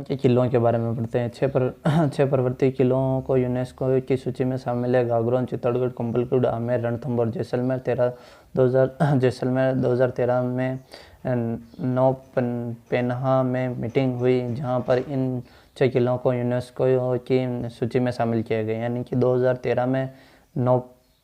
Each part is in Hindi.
के किलों के बारे में पढ़ते हैं। छः पर्वतीय किलों को यूनेस्को की सूची में शामिल है। गागरोन, चित्तौड़गढ़, कुंभलगढ़, आमेर, रणथंभौर, जैसलमेर। 2013 में नौपेन्हा में मीटिंग हुई जहां पर इन 6 किलों को यूनेस्को की सूची में शामिल किया गया। यानी कि 2013 में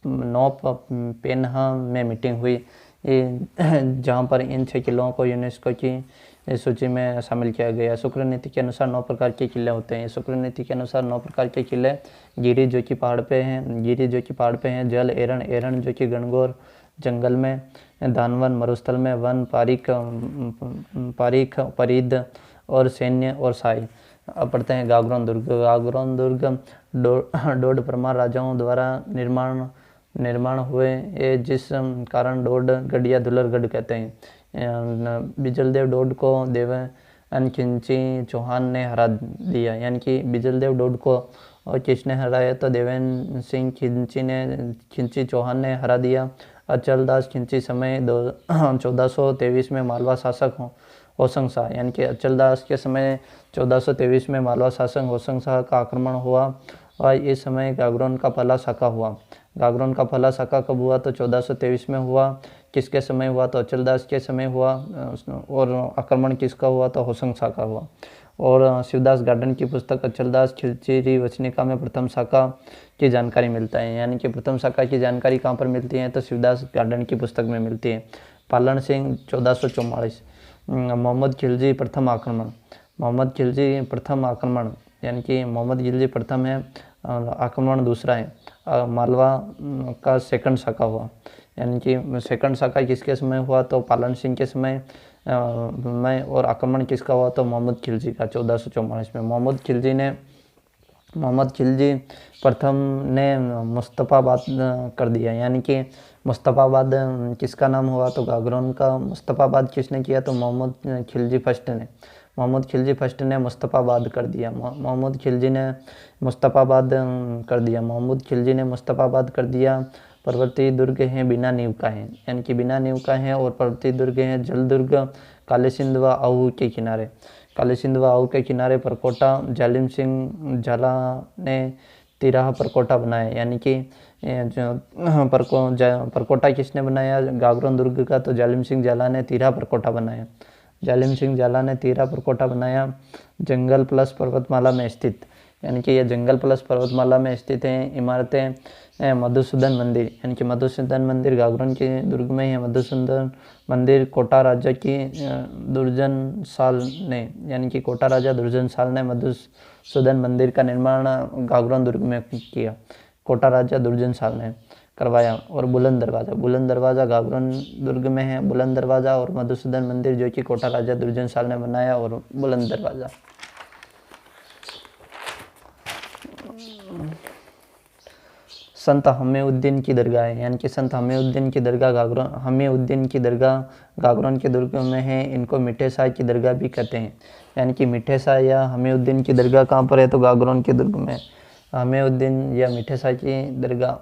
नौपेन्हा में मीटिंग हुई जहां पर इन 6 किलों को यूनेस्को की इस सूची में शामिल किया गया। शुक्र नीति के अनुसार 9 प्रकार के किले होते हैं। शुक्र नीति के अनुसार 9 प्रकार के किले गिरी जो कि पहाड़ पे हैं, जल एरण जो कि घनघोर जंगल में, दानवन मरुस्थल में, वन पारीख परिध और सैन्य और साई। अब पढ़ते हैं गागरोन दुर्ग। डोड परमार राजाओं द्वारा निर्माण हुए जिस कारण डोड गढ़ या दुलरगढ़ कहते हैं। बिजलदेव डोड को देवन खिंची चौहान ने हरा दिया। यानी कि बिजलदेव डोड को किसने हराया? तो देवेंद्र सिंह खिंची चौहान ने हरा दिया। अचलदास खिंची समय 1423 में मालवा शासक होशंग शाह। यानी कि अचलदास के समय 1423 में मालवा शासक होशंग शाह का आक्रमण हुआ और इस समय गागरोन का पहला शाखा हुआ। गागरोन का पहला शाखा कब हुआ? तो 1423 में हुआ। किसके समय हुआ? तो अचलदास के समय हुआ। और आक्रमण किसका हुआ? तो होशंग शाह का हुआ। और शिवदास गार्डन की पुस्तक अचलदास खिलचिरी वचनिका में प्रथम शाखा की जानकारी मिलता है। यानी कि प्रथम शाखा की जानकारी कहाँ पर मिलती है? तो शिवदास गार्डन की पुस्तक में मिलती है। पालन सिंह 1444। मोहम्मद खिलजी प्रथम आक्रमण यानी कि मोहम्मद खिलजी प्रथम है, आक्रमण दूसरा है। मालवा का सेकंड शाखा हुआ। यानी कि सेकंड शाखा किसके समय हुआ? तो पालन सिंह के समय में। और आक्रमण किसका हुआ? तो मोहम्मद खिलजी का 1444 में। मोहम्मद खिलजी प्रथम ने मुस्तफाबाद कर दिया। यानी कि मुस्तफाबाद किसका नाम हुआ? तो गागरोन का मुस्तफाबाद किसने किया? तो मोहम्मद खिलजी फर्स्ट ने मुस्तफाबाद कर दिया। मोहम्मद खिलजी ने मुस्तफाबाद कर दिया। पर्वतीय दुर्ग हैं बिना नींव का है। यानी कि बिना नींव का है। और पर्वतीय दुर्ग हैं जलदुर्ग काली सिंध व आहू के किनारे परकोटा जालिम सिंह झाला ने तिराहा परकोटा बनाया। यानी कि परकोटा किसने बनाया गागरोन दुर्ग का? तो जालिम सिंह झाला ने तिराहा परकोटा बनाया। जंगल प्लस पर्वतमाला में स्थित। यानी कि यह जंगल प्लस पर्वतमाला में स्थित है। इमारतें मधुसूदन मंदिर। यानी कि मधुसूदन मंदिर गागरोन के दुर्ग में है। मधुसूदन मंदिर कोटा राजा की दुर्जन साल ने मधुसूदन मंदिर का निर्माण गागरोन दुर्ग में किया। कोटा राजा दुर्जन साल ने करवाया। और बुलंद दरवाज़ा गागरोन दुर्ग में है। बुलंद दरवाज़ा और मधुसूदन मंदिर जो कि कोटा राजा दुर्जन साल ने बनाया। और बुलंद दरवाज़ा। संत हमीउद्दीन की दरगाह है। यानी कि संत हमीउद्दीन की दरगाह गागरोन के दुर्ग में है। इनको मीठे शाह की दरगाह भी कहते हैं। यानी कि मीठे शाह या हमीउद्दीन की दरगाह कहाँ पर है? तो गागरोन के दुर्ग में। हमीउद्दीन या मीठे शाह की दरगाह,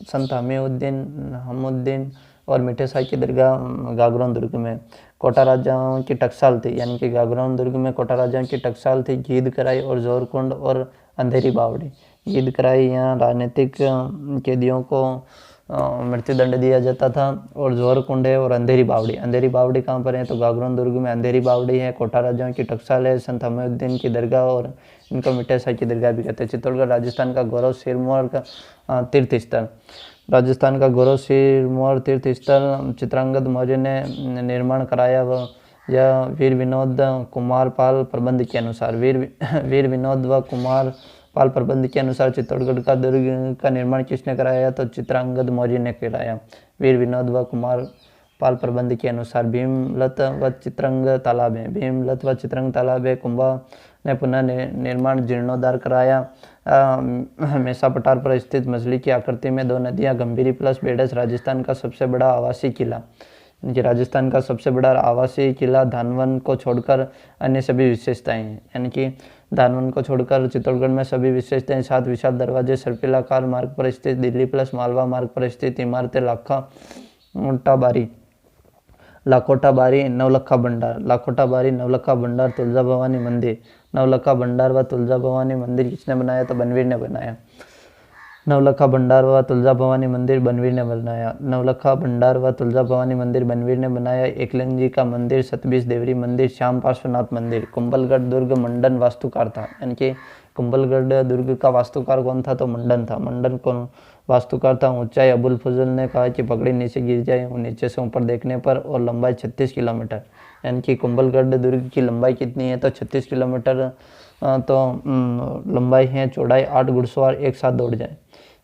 संत हमीउद्दीन और मीठे शाह की दरगाह गागरोन दुर्ग में। कोटा राजाओं की टकसाल थी। यानी कि गागरोन दुर्ग में कोटा राजाओं की टकसाल थी। गीद कराई और जोरकुंड और अंधेरी बावड़ी। गीद कराई यहाँ राजनीतिक कैदियों को मृत्युदंड दिया जाता था। और जोरकुंड है और अंधेरी बावड़ी कहाँ पर है? तो गागरोन दुर्ग में अंधेरी बावड़ी है। कोटा राजाओं की टकसाल है। संत हमीउद्दीन की दरगाह और इनको मीठे शाह की दरगाह भी कहते हैं। चित्तौड़गढ़ राजस्थान का गौरव सिरमौर का तीर्थ स्थल चित्रांगद मौर्य ने निर्माण कराया। यह वीर विनोद कुमार पाल प्रबंध के अनुसार चित्तौड़गढ़ का दुर्ग का निर्माण किसने कराया? तो चित्रांगद मौर्य ने कराया। वीर विनोद व कुमार पाल प्रबंध के अनुसार। भीमलत व चित्रंग तालाब है। कुंभा ने पुनः निर्माण जीर्णोद्धार कराया। मेसा पठार पर स्थित मछली की आकृति में 2 नदियां गंभीरी प्लस बेडस राजस्थान का सबसे बड़ा आवासीय किला धानवन को छोड़कर अन्य सभी विशेषताएं हैं। यानी कि धानवन को छोड़कर चित्तौड़गढ़ में सभी विशेषताएं। 7 विशाल दरवाजे, सर्पिलाकार मार्ग पर स्थित दिल्ली प्लस मालवा मार्ग पर स्थित इमारतें, लाखोटा बारी नवलखा भंडार, तुलजा भवानी मंदिर, नवलखा भंडार व तुलजा भवानी मंदिर किसने बनाया? तो बनवीर ने बनाया। नवलखा भंडार व तुलजा भवानी मंदिर बनवीर ने बनाया। नवलखा भंडार व तुलजा भवानी मंदिर बनवीर ने बनाया। एकलिंग जी का मंदिर, सतबीज देवरी मंदिर, श्याम पार्श्वनाथ मंदिर। कुंभलगढ़ दुर्ग मंडन वास्तुकार था, यानी कि कुंभलगढ़ दुर्ग का वास्तुकार कौन था? तो मंडन था। मंडन कौन वास्तुकार था? ऊंचाई अबुल फजल ने कहा कि पगड़ी नीचे गिर जाए नीचे से ऊपर देखने पर, और लंबाई 36 किलोमीटर, यानी कि कुंभलगढ़ दुर्ग की लंबाई कितनी है? तो 36 किलोमीटर तो लंबाई है। चौड़ाई 8 घुड़सवार एक साथ दौड़ जाए।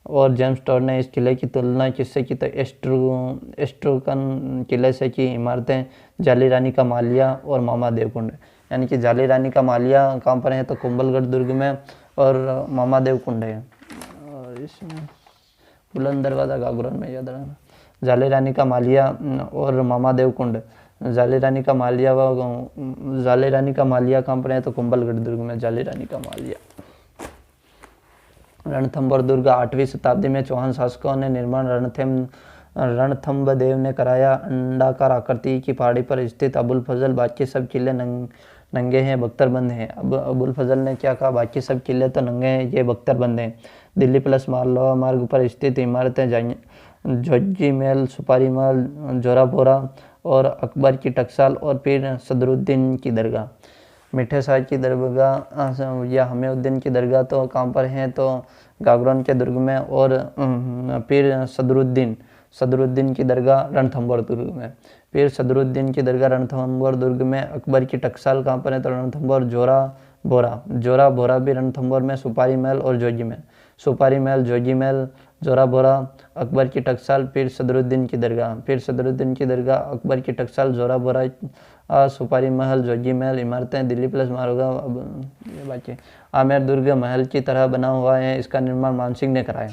और जेम्स टॉड ने इस किले की तुलना किससे की? तो एस्ट्रोकन किले से की। इमारतें जाली रानी का मालिया और मामा देवकुंड, यानी कि जाली रानी का मालिया कहाँ पर है? तो कुंभलगढ़ दुर्ग में, और मामा देवकुंड है और इसमें बुलंद दरवाज़ा गागरोन में, याद रखना। जाली रानी का मालिया और मामा देवकुंड। जाली रानी का मालिया कहाँ पर है? तो कुंभलगढ़ दुर्ग में जाली रानी का मालिया। रणथंभौर दुर्ग 8वीं शताब्दी में चौहान शासकों ने निर्माण रणथंभदेव ने कराया। अंडाकार आकृति की पहाड़ी पर स्थित अबुल फजल, बाकी सब किले नंगे हैं, बख्तरबंद हैं। अब अबुल फजल ने क्या कहा? बाकी सब किले तो नंगे हैं, ये बख्तरबंद हैं। दिल्ली प्लस मालवा मार्ग पर स्थित इमारतें झोजी महल, सुपारी महल, जोरापोरा और अकबर की टकसाल और पीर सदरुद्दीन की दरगाह। मीठे शाह की दरगाह या हमीउद्दीन की दरगाह तो कहाँ पर है? तो गागरोन के दुर्ग में। और पीर सदरुद्दीन की दरगाह रणथंभौर दुर्ग में। पीर सदरुद्दीन की दरगाह रणथंभौर दुर्ग में। अकबर की टकसाल कहाँ पर है? तो रणथंभौर जोरा बोरा भी रणथंभौर में। सुपारी महल और जोगी महल, सुपारी महल, जोगी महल, जोरा बोरा, अकबर की टकसाल, पीर सदरुद्दीन की दरगाह। पीर सदरुद्दीन की दरगाह, अकबर की टकसाल, जोरा बोरा, सुपारी महल, जोगी महल, इमारतें दिल्ली प्लस मारोगा। ये बाकी आमेर दुर्ग महल की तरह बना हुआ है, इसका निर्माण मानसिंह ने कराया।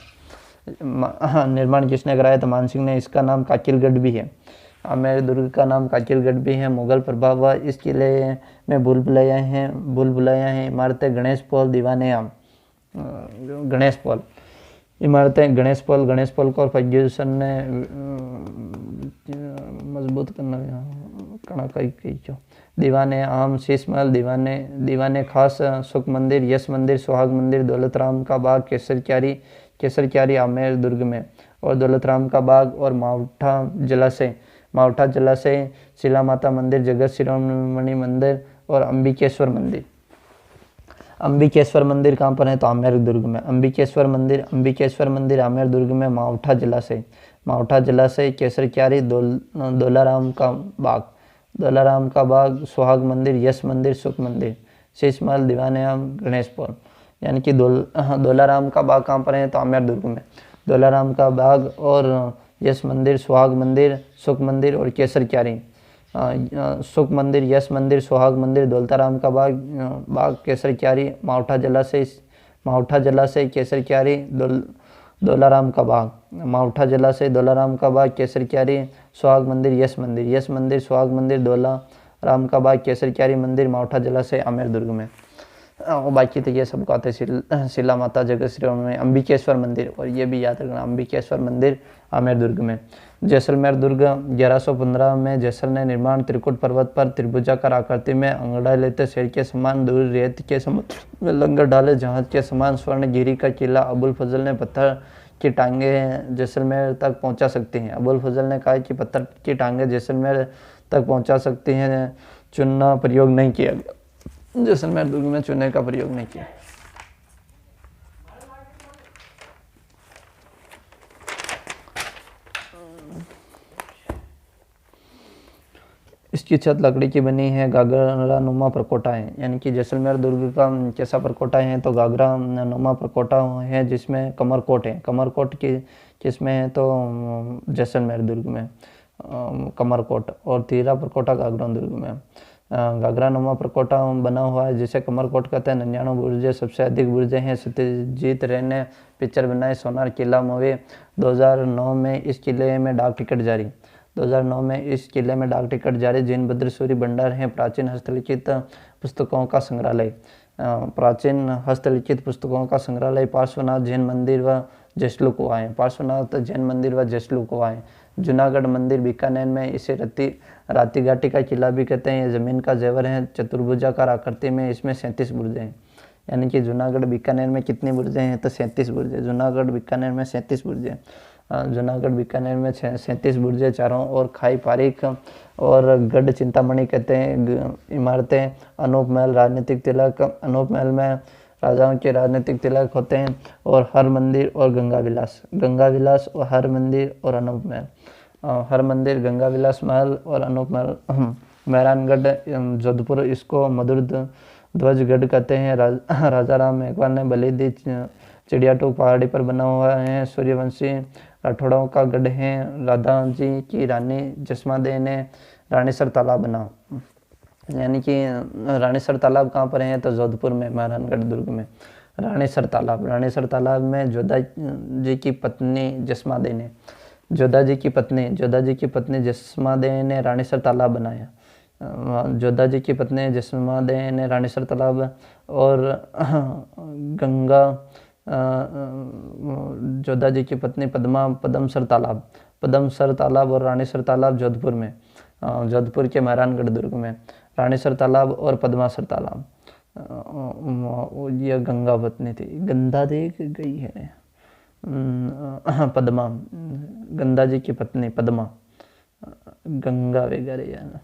निर्माण किसने कराया? तो मानसिंह ने। इसका नाम काकिलगढ़ भी है। आमेर दुर्ग का नाम काकिलगढ़ भी है। मुगल प्रभाव हुआ इस किले में भूल भुलैया हैं। इमारतें गणेश पॉल, दीवाने आम, गणेश पॉल, इमारतें गणेश पॉल को फर्ग्यूसन ने मजबूत करना दीवाने आम, शीश महल, दीवाने खास, सुख मंदिर, यश मंदिर, सुहाग मंदिर, दौलत राम का बाग, केसर क्यारी आमेर दुर्ग में, और दौलत राम का बाग और मावठा जलाशय, शिला माता मंदिर, जगत शिरोमणि मंदिर और अंबिकेश्वर मंदिर कहाँ पर है? तो आमेर दुर्ग में। अंबिकेश्वर मंदिर आमेर दुर्ग में। मावठा जलाशय, केसर क्यारी, दौलाराम का बाग, सुहाग मंदिर, यश मंदिर, सुख मंदिर, शीश महल, दीवाने आम, गणेश पॉल, यानी कि दौलाराम का बाग कहाँ पर है? तो आमेर दुर्ग में। दौलाराम का बाग और यश मंदिर, सुहाग मंदिर, सुख मंदिर और केसर क्यारी। सुख मंदिर, यश मंदिर, सुहाग मंदिर, दौलताराम का बाग, केसर क्यारी, मावठा जलाशय, केसर क्यारी, दौलाराम का बाग, मावठा जलाशय, दौलाराम का बाग, केसर क्यारी, सुहाग मंदिर, यश मंदिर, सुहाग मंदिर, दौलाराम का बाग, केसर क्यारी मंदिर, मावठा जलाशय, आमेर दुर्ग में। और बाकी तो ये सब कहते हैं शिला माता, जगत श्रीराम में, अंबिकेश्वर मंदिर, और ये भी याद रखना अंबिकेश्वर मंदिर आमेर दुर्ग में। जैसलमेर दुर्ग 1115 में जैसल ने निर्माण। त्रिकुट पर्वत पर त्रिभुजाकार आकृति में अंगड़ाई लेते शेर के समान, दूर रेत के समुद्र में लंगर डाले जहाज के समान स्वर्णगिरी का किला। अबुल फजल ने पत्थर की टांगे जैसलमेर तक पहुंचा सकती हैं। अबुल फजल ने कहा कि पत्थर की टांगे जैसलमेर तक पहुंचा सकती हैं। चुनना प्रयोग नहीं किया गया, जैसलमेर दुर्ग में चुने का प्रयोग नहीं किया। इसकी छत लकड़ी की बनी है। गागरा नुमा परकोटा है, यानी कि जैसलमेर दुर्ग का कैसा परकोटा है? तो गागरा नुमा परकोटा है जिसमें कमरकोट है। कमरकोट की किसमें है? तो जैसलमेर दुर्ग में कमरकोट, और तीरा परकोटा गागरा दुर्ग में। गागरा नुमा परकोटा बना हुआ है जिसे कमरकोट कहते हैं। 99 बुर्जे सबसे अधिक बुर्जे हैं। सत्यजीत रे ने पिक्चर बनाई सोनार किला मूवी। 2009 में इस किले में डाक टिकट जारी। 2009 में इस किले में डाक टिकट जारी। जिनभद्र सूरी भंडार है प्राचीन हस्तलिखित पुस्तकों का संग्रहालय। प्राचीन हस्तलिखित पुस्तकों का संग्रहालय। पार्श्वनाथ जैन मंदिर व जसलू कुआं है। पार्श्वनाथ जैन मंदिर व जसलू कुआं है। जूनागढ़ मंदिर बीकानेर में, इसे राती घाटी का किला भी कहते हैं। ये ज़मीन का जेवर है, चतुर्भुजाकार आकृति में, इसमें 37 बुर्जें हैं। यानी कि जूनागढ़ बीकानेर में कितनी बुर्जें हैं? तो 37 बुर्जें। जूनागढ़ बीकानेर में 37 बुर्जें। जूनागढ़ बीकानेर में 37 बुर्जें, चारों ओर खाई पारिक और गढ़ चिंतामणि कहते हैं इमारतें। अनूप महल, राजनीतिक तिलक, अनूप महल में राजाओं के राजनीतिक तिलक होते हैं। और हर मंदिर और गंगा विलास और हर मंदिर और अनूप महल। हर मंदिर, गंगा विलास महल और अनूप महल। मेहरानगढ़ जोधपुर, इसको मधुर ध्वजगढ़ कहते हैं। राजा राम मेघवाल ने बलि दी चिड़ियाटूक पहाड़ी पर बना हुआ है। सूर्यवंशी राठौड़ों का गढ़ है। राधा जी की रानी जसमादेह ने रानीसर तालाब बना। यानी कि रानीसर तालाब कहाँ पर है? तो जोधपुर में, मेहरानगढ़ दुर्ग में रानीसर तालाब में जोधा जी की पत्नी जसमादेह ने जसमादेह ने रानीसर तालाब बनाया। जोधा जी की पत्नी जसमादेह ने रानीसर तालाब और गंगा जोधा जी की पत्नी पदमसर तालाब और रानीसर तालाब जोधपुर में, जोधपुर के मेहरानगढ़ दुर्ग में। रानीसर तालाब और पद्मासर तालाब, यह गंगा पत्नी थी। गंगा देख गई है पद्मा, गंगा जी की पत्नी पद्मा, गंगा वगैरह।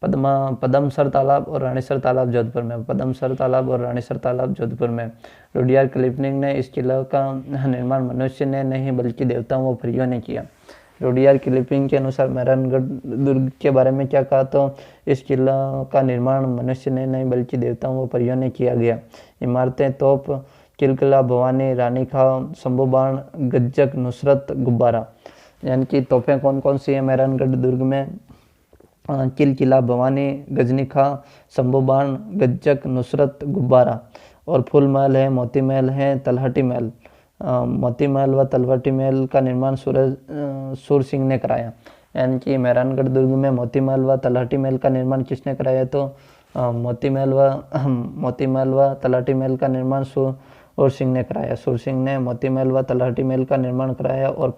पदमसर तालाब और रानीसर तालाब जोधपुर में, पदमसर तालाब और रानीसर तालाब जोधपुर में। रुडियार्ड किपलिंग ने इस किला का निर्माण मनुष्य ने नहीं बल्कि देवताओं व परियों ने किया। रुडियार्ड किपलिंग के अनुसार मेहरानगढ़ दुर्ग के बारे में क्या कहा? तो इस किला का निर्माण मनुष्य ने नहीं बल्कि देवताओं व परियों ने किया गया। इमारतें, तोप, किलकिला, भवानी, रानीखां, शंभुबाण, गज्जक, नुसरत, गुब्बारा। यानी कि तोपें कौन कौन सी है मेहरानगढ़ दुर्ग में? किलकिला, भवानी, गजनीखां, शंभुबाण, गज्जक, नुसरत, गुब्बारा। और फूल महल है, मोती महल है, तलहटी महल। मोती महल व तलहटी महल का निर्माण सूर सिंह ने कराया। यानी कि मेहरानगढ़ दुर्ग में मोती महल व तलहटी महल का निर्माण किसने कराया? तो मोती महल व तलहटी महल का निर्माण सूर सिंह ने कराया। सूर सिंह ने मोती महल व तलहटी महल का निर्माण कराया। और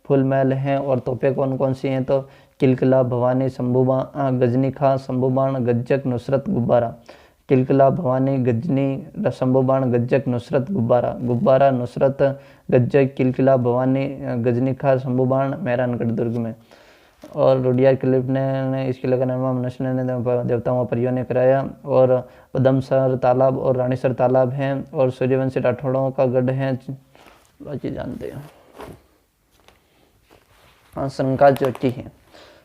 फूल महल हैं। और तोपें कौन कौन सी हैं? तो किलकिला, भवानी, शंभुबाण, गजनीखां, शंभुबाण, गज्जक, नुसरत, गुब्बारा। किलकिला, भवानी, गजनी, शंभुबाण, गज्जक, नुसरत, गुब्बारा, नुसरत, गज्जक, किलकिला, भवानी, गजनीखां, शंभुबाण, मेहरानगढ़ दुर्ग में। और रुडियार्ड किपलिंग ने इस किले का निर्माण मनुष्य ने देवताओं व परियों ने कराया। और पदमसर तालाब और रानीसर तालाब हैं। और सूर्यवंशी राठौड़ों का गढ़ है, बाकी जानते हैं।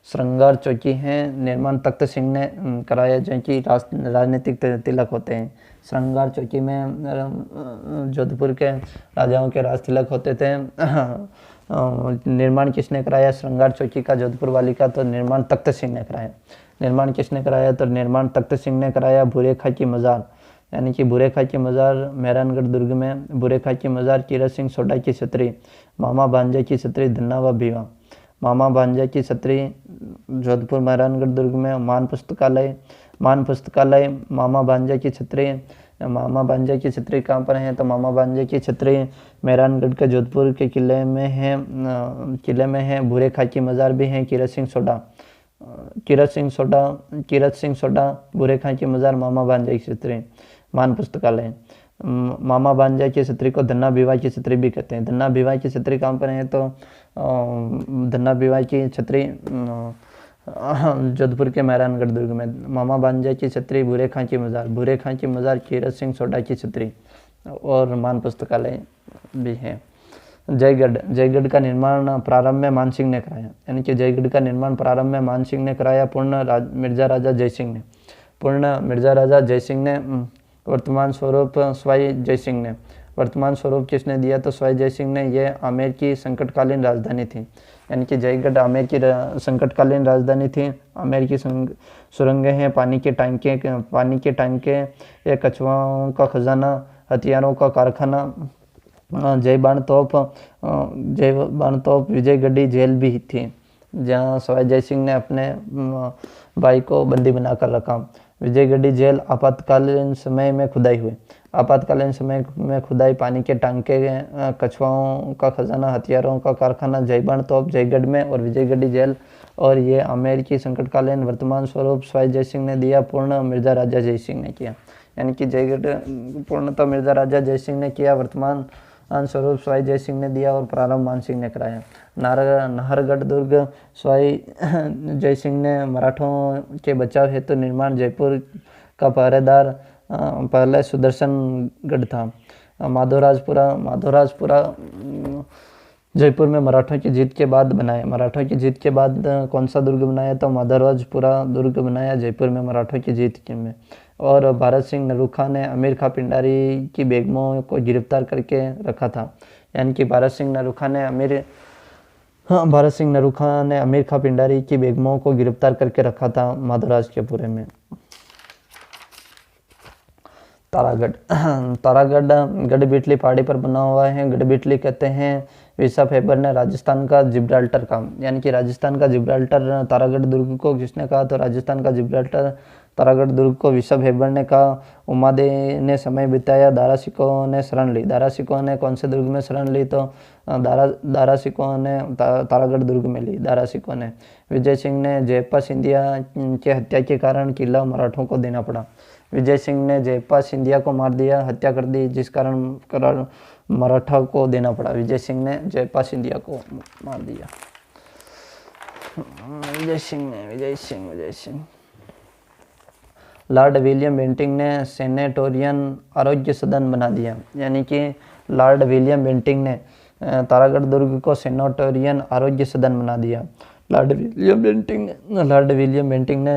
श्रृंगार चौकी है, निर्माण तख्त सिंह ने कराया, जो कि राजनीतिक तिलक होते हैं। श्रृंगार चौकी में जोधपुर के राजाओं के राज तिलक होते थे। निर्माण किसने कराया श्रृंगार चौकी का, जोधपुर वाली का? तो निर्माण तख्त सिंह ने कराया। निर्माण किसने कराया? तो निर्माण तख्त सिंह ने कराया। भूरे खां की मज़ार, यानी कि भूरे खां की मज़ार मेहरानगढ़ दुर्ग में। भूरे खां की मज़ार कीरत सिंह सोडा की छतरी, मामा भांजे की छतरी, धन्ना व भीवा। मामा भांजे की छतरी जोधपुर मेहरानगढ़ दुर्ग में। मान पुस्तकालय मामा भांजे की छतरी। मामा भांजे की छतरी कहाँ पर है? तो मामा भांजे की छतरी मेहरानगढ़ के जोधपुर के किले में है। भूरे खां की मज़ार भी है। कीरत सिंह सोडा, भूरे खां की मज़ार, मामा भांजे की छतरी। मान पुस्तकालय, मामा भांजे की छतरी को धन्ना भीवा की छतरी भी कहते हैं। धन्ना भीवा की छतरी कहाँ पर है? तो धन्ना भीवा की छतरी जोधपुर के मेहरानगढ़ दुर्ग में। मामा भांजे की छतरी, भूरे खां की मज़ार, कीरत सिंह सोडा की छतरी। और मान पुस्तकालय भी है। जयगढ़ का निर्माण प्रारंभ में मान सिंह ने कराया। यानी कि जयगढ़ का निर्माण प्रारंभ में मान सिंह ने कराया। पूर्ण मिर्जा राजा जय सिंह ने। वर्तमान स्वरूप स्वाई जय सिंह ने। वर्तमान स्वरूप किसने दिया? तो स्वाई जय सिंह ने। यह आमेर की संकटकालीन राजधानी थी। यानी कि जयगढ़ आमेर की संकटकालीन राजधानी थी। आमेर की सुरंगें हैं, पानी के टांके, एक कछुआओं का खजाना, हथियारों का कारखाना, जय बाण तोप, विजयगढ़ी जेल भी थी, जहाँ सवाई जय सिंह ने अपने भाई को बंदी बनाकर रखा। विजयगढ़ी जेल आपातकालीन समय में खुदाई हुई। आपातकालीन समय में खुदाई, पानी के टांके, कछुआओं का खजाना, हथियारों का कारखाना, जयबान तोप जयगढ़ में और विजयगढ़ी जेल। और ये अमेरिकी संकटकालीन वर्तमान स्वरूप स्वाई जय सिंह ने दिया, पूर्ण मिर्जा राजा जय सिंह ने किया। यानी कि जयगढ़ पूर्णतः मिर्जा राजा जय सिंह ने किया, वर्तमान स्वरूप स्वाई जय सिंह ने दिया और प्रारंभ मान सिंह ने कराया। नाहरगढ़ दुर्ग स्वाई जय सिंह ने मराठों के बचाव हेतु निर्माण, जयपुर का पहरेदार पहले सुदर्शनगढ़ था। माधोराजपुरा जयपुर में मराठों की जीत के बाद बनाया। मराठों की जीत के बाद कौन सा दुर्ग बनाया? तो माधोराजपुरा दुर्ग बनाया जयपुर में मराठों की जीत के में। और भारत सिंह नरूखा ने अमीर खां पिंडारी की बेगमों को गिरफ्तार करके रखा था। यानी कि भारत सिंह नरूखा ने अमीर खां पिंडारी की बेगमों को गिरफ्तार करके रखा था माधोराज के पूरे में। तारागढ़ गढ़बिटली पहाड़ी पर बना हुआ है। गढ़बिटली कहते हैं विसा फेबर ने राजस्थान का जिब्राल्टर कहा। यानी कि राजस्थान का जिब्राल्टर तारागढ़ दुर्ग को किसने कहा? तो राजस्थान का जिब्राल्टर तारागढ़ दुर्ग को विसा फेबर ने कहा। उमादे ने समय बिताया, दारा सिकों ने शरण ली। दारा सिकों ने कौन से दुर्ग में शरण ली? तो दारा सिकों ने तारागढ़ दुर्ग में ली। दारा सिकों ने। विजय सिंह ने जयप्पा सिंधिया की हत्या के कारण किला मराठों को देना पड़ा। विजय सिंह ने जयप्पा सिंधिया को मार दिया, हत्या कर दी, जिस कारण मराठा को देना पड़ा। विजय सिंह ने जयप्पा सिंधिया को मार दिया। Vijay Singh. Lord William Bentinck ने सेनेटोरियन आरोग्य सदन बना दिया। यानी कि लॉर्ड विलियम बेंटिंग ने तारागढ़ दुर्ग को सेनेटोरियन आरोग्य सदन बना दिया। लॉर्ड विलियम बेंटिंग ने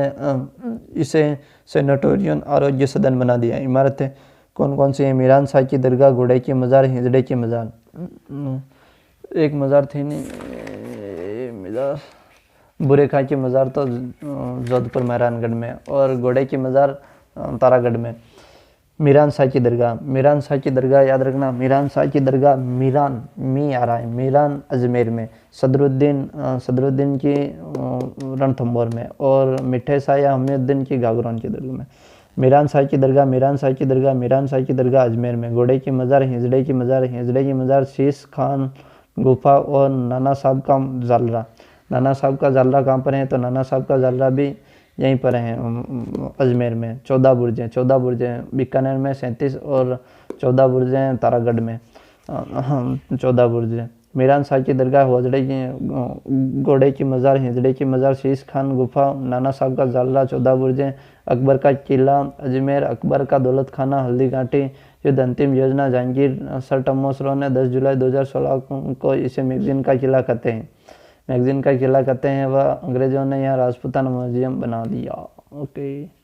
इसे सेनेटोरियन आरोग्य सदन बना दिया। इमारतें कौन कौन सी हैं? मीरान शाह की दरगाह, घोड़े की मज़ार, हिजड़े की मज़ार। एक मज़ार थी नहीं, मज़ार बुरे खां की मज़ार तो जोधपुर मेहरानगढ़ में, और घोड़े की मज़ार तारागढ़ में। मीरान शाह की दरगाह याद रखना। मीरान शाह की दरगाह, मीरान मी आ रहा है, मीरान अजमेर में। सदरुद्दीन की रणथंभौर में, और मिठे शाह या हमीउद्दीन की गागरोन के दुर्ग में। मीरान शाह की दरगाह अजमेर में। घोड़े की मज़ार, हिजड़े की मज़ार शीश खान गुफा और नाना साहब का जालरा। नाना साहब का जालरा कहाँ पर है? तो नाना साहब का जालरा भी यहीं पर है अजमेर में। 14 बुर्जें बीकानेर में 37 और 14 बुर्जें तारागढ़ में 14 बुर्जें। मीरान शाह की दरगाह, घोड़े की मज़ार, हिजड़े की मज़ार, शीश खान गुफा, नाना साहब का जालरा, 14 बुर्जें, अकबर का किला अजमेर, अकबर का दौलत खाना, हल्दी घाटी, युद्ध अंतिम योजना जहांगीर। सर टॉमस रो ने 10 जुलाई 2016 को इसे मैगजीन का किला कहते हैं। वह अंग्रेज़ों ने यहाँ राजपूताना म्यूजियम बना दिया। ओके।